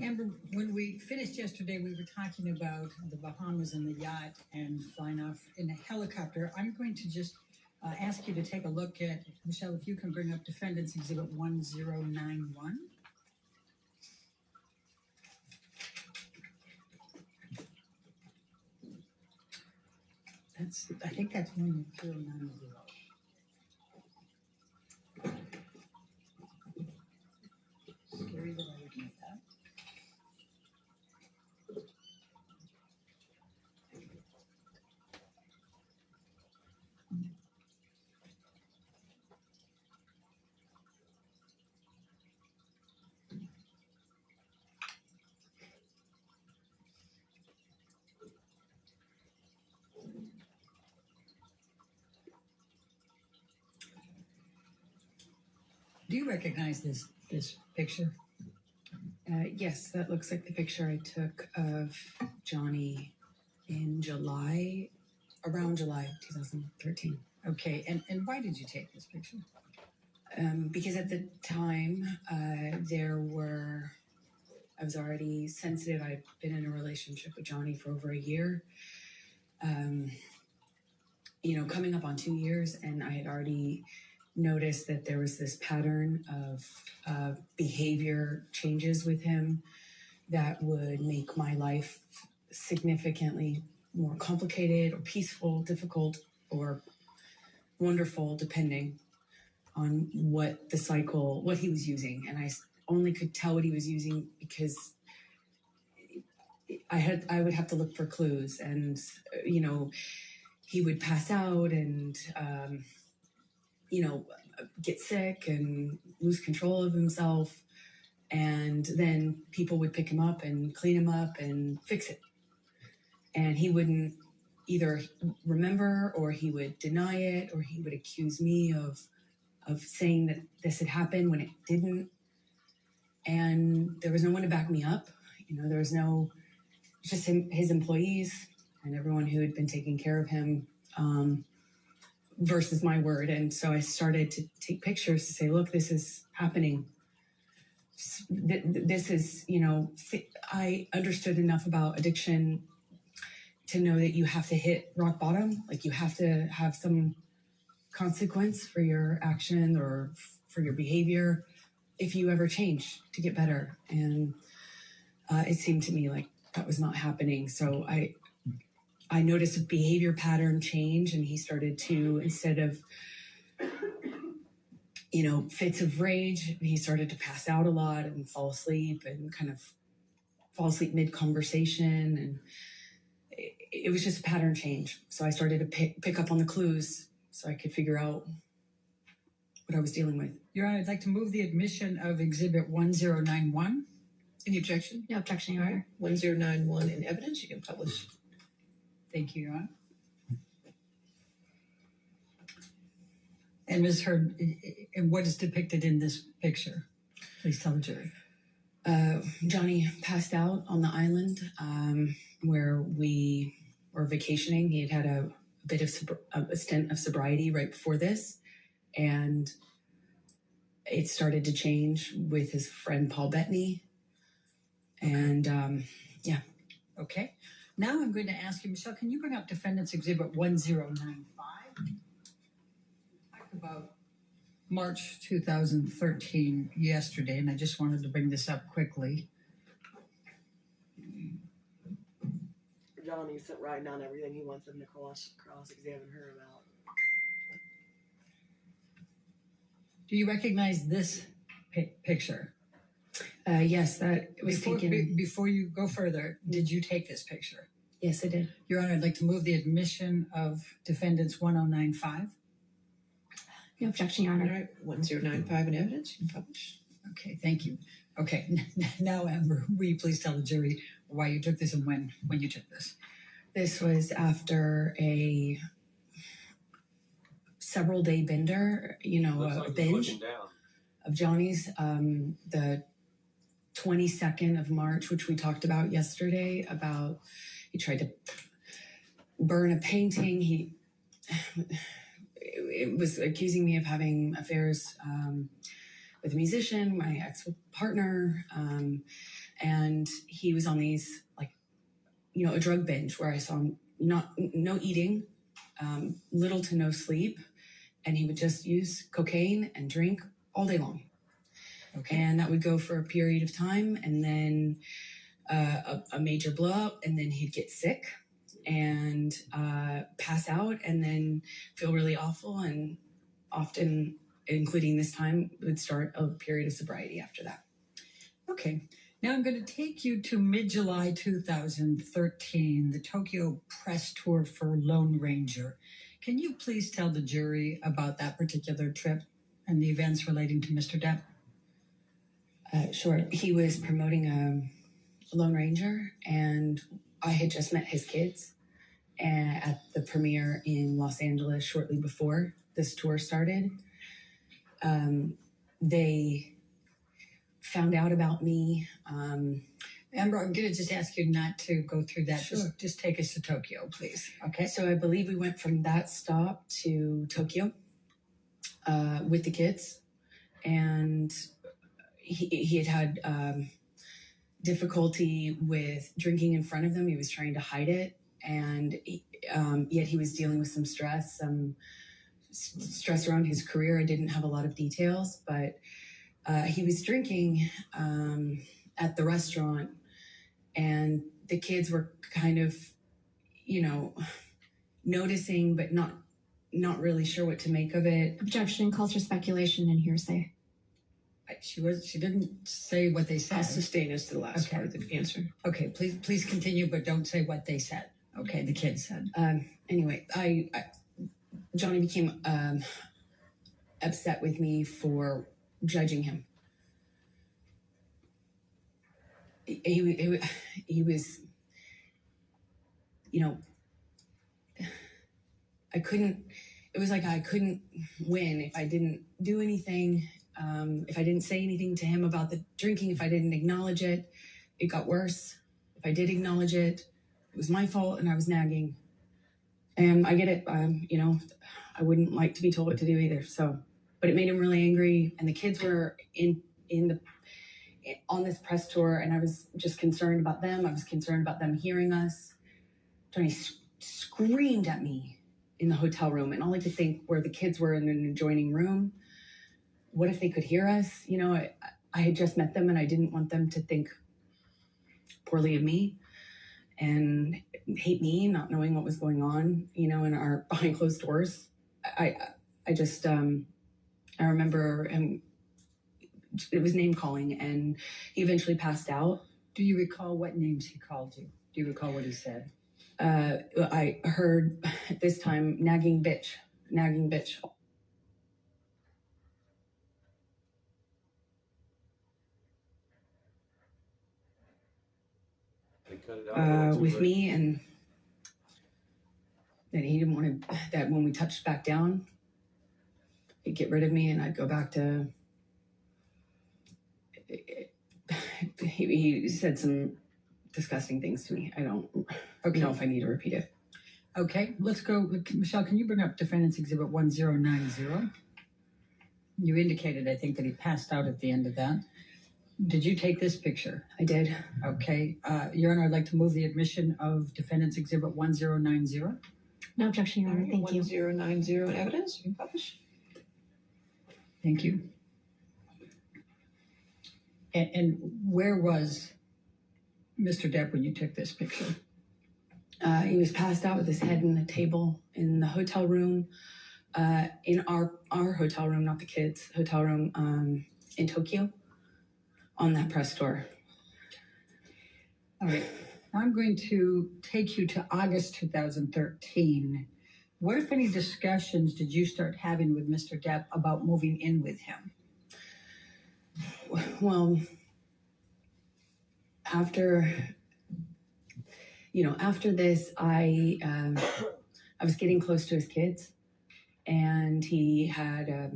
Amber, when we finished yesterday, we were talking about the Bahamas and the yacht and flying off in a helicopter. I'm going to just ask you to take a look at, Michelle, if you can bring up Defendant's Exhibit 1091. I think that's 1090. Scary that I would make that. Do you recognize this picture? Yes, that looks like the picture I took of Johnny in around July 2013. Okay, and why did you take this picture? Because at the time, I was already sensitive. I'd been in a relationship with Johnny for over a year. Coming up on 2 years, and I had already noticed that there was this pattern of behavior changes with him that would make my life significantly more complicated or peaceful, difficult, or wonderful, depending on what he was using. And I only could tell what he was using because I would have to look for clues. And, he would pass out and, get sick and lose control of himself. And then people would pick him up and clean him up and fix it. And he wouldn't either remember, or he would deny it, or he would accuse me of saying that this had happened when it didn't. And there was no one to back me up. There was just his employees and everyone who had been taking care of him, versus my word. And so I started to take pictures to say, look, this is happening. This is, I understood enough about addiction to know that you have to hit rock bottom. Like, you have to have some consequence for your action or for your behavior if you ever change to get better. And it seemed to me like that was not happening. So I noticed a behavior pattern change, and he started to, instead of, fits of rage, he started to pass out a lot and fall asleep mid-conversation. And it was just a pattern change. So I started to pick up on the clues so I could figure out what I was dealing with. Your Honor, I'd like to move the admission of Exhibit 1091. Any objection? No objection, Your Honor. 1091 in evidence. You can publish. Thank you, Your Honor. And Ms. Heard, and what is depicted in this picture? Please tell the jury. Johnny passed out on the island where we were vacationing. He had a bit of a stint of sobriety right before this, and it started to change with his friend Paul Bettany. And yeah. Okay. Now I'm going to ask you, Michelle, can you bring up Defendant's Exhibit 1095? Talk about March 2013 yesterday, and I just wanted to bring this up quickly. Johnny's writing down everything he wants them to cross-examine her about. Do you recognize this picture? Yes, that was taken. Before you go further, did you take this picture? Yes, I did. Your Honor, I'd like to move the admission of Defendant's 1095. No objection, Your Honor. All right, 1095 in evidence. You can publish. Okay, thank you. Okay, now, Amber, will you please tell the jury why you took this and when you took this? This was after a several-day bender, a binge of Johnny's, the 22nd of March, which we talked about yesterday, about he tried to burn a painting. It was accusing me of having affairs with a musician, my ex-partner. and he was on these, like, a drug binge where I saw him no eating, little to no sleep, and he would just use cocaine and drink all day long. Okay. And that would go for a period of time, and then a major blowout, and then he'd get sick and pass out, and then feel really awful, and often, including this time, would start a period of sobriety after that. Okay. Now I'm going to take you to mid-July 2013, the Tokyo press tour for Lone Ranger. Can you please tell the jury about that particular trip and the events relating to Mr. Depp? Sure. He was promoting a Lone Ranger, and I had just met his kids at the premiere in Los Angeles shortly before this tour started. They found out about me. Amber, I'm going to just ask you not to go through that. Sure. Just take us to Tokyo, please. Okay. So I believe we went from that stop to Tokyo with the kids, and he had difficulty with drinking in front of them. He was trying to hide it, and yet he was dealing with some stress around his career. I didn't have a lot of details, but he was drinking at the restaurant, and the kids were kind of, noticing, but not really sure what to make of it. Objection calls for speculation and hearsay. She didn't say what they said. I'll sustain as to the last Okay. part of the answer. Okay, please continue, but don't say what they said. Okay, the kids said. Anyway, Johnny became upset with me for judging him. He was, I couldn't. It was like I couldn't win if I didn't do anything. If I didn't say anything to him about the drinking, if I didn't acknowledge it, it got worse. If I did acknowledge it, it was my fault, and I was nagging. And I get it. I wouldn't like to be told what to do either. So, but it made him really angry. And the kids were on this press tour, and I was just concerned about them. I was concerned about them hearing us. Johnny screamed at me in the hotel room, and all I could think were the kids were in an adjoining room. What if they could hear us? I had just met them, and I didn't want them to think poorly of me and hate me, not knowing what was going on, in our behind closed doors. I remember him. It was name calling, and he eventually passed out. Do you recall what names he called you? Do you recall what he said? I heard at this time, nagging bitch. With me, and then he didn't want to, that when we touched back down, he'd get rid of me, and I'd go back to, he said some disgusting things to me. I don't know if I need to repeat it. Okay, let's go. Michelle, can you bring up Defendant's Exhibit 1090? You indicated, I think, that he passed out at the end of that. Did you take this picture? I did. Okay. Your Honor, I'd like to move the admission of Defendant's Exhibit 1090. No objection, Your Honor. Thank you. 1090 in evidence. You can publish. Thank you. And where was Mr. Depp when you took this picture? He was passed out with his head in the table in the hotel room, in our hotel room, not the kids' hotel room, in Tokyo, on that press tour. All right. I'm going to take you to August 2013. What, if any, discussions did you start having with Mr. Depp about moving in with him? Well, after this, I was getting close to his kids, and he had a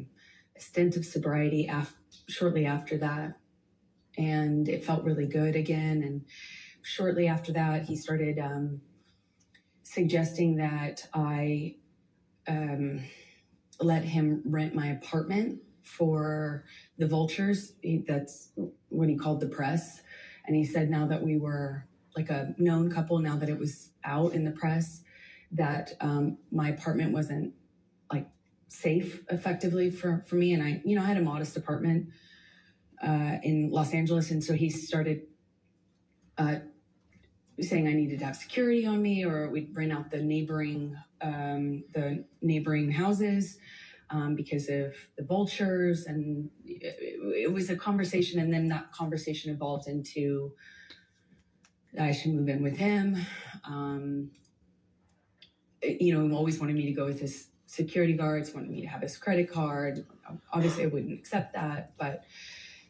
stint of sobriety shortly after that, and it felt really good again. And shortly after that, he started suggesting that I let him rent my apartment for the vultures. That's what he called the press. And he said now that we were like a known couple, now that it was out in the press, that my apartment wasn't like safe effectively for me. And I had a modest apartment in Los Angeles. And so he started saying I needed to have security on me, or we'd rent out the neighboring houses because of the vultures. And it was a conversation, and then that conversation evolved into I should move in with him. He always wanted me to go with his security guards, wanted me to have his credit card. Obviously, I wouldn't accept that, but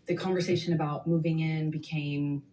the conversation about moving in became,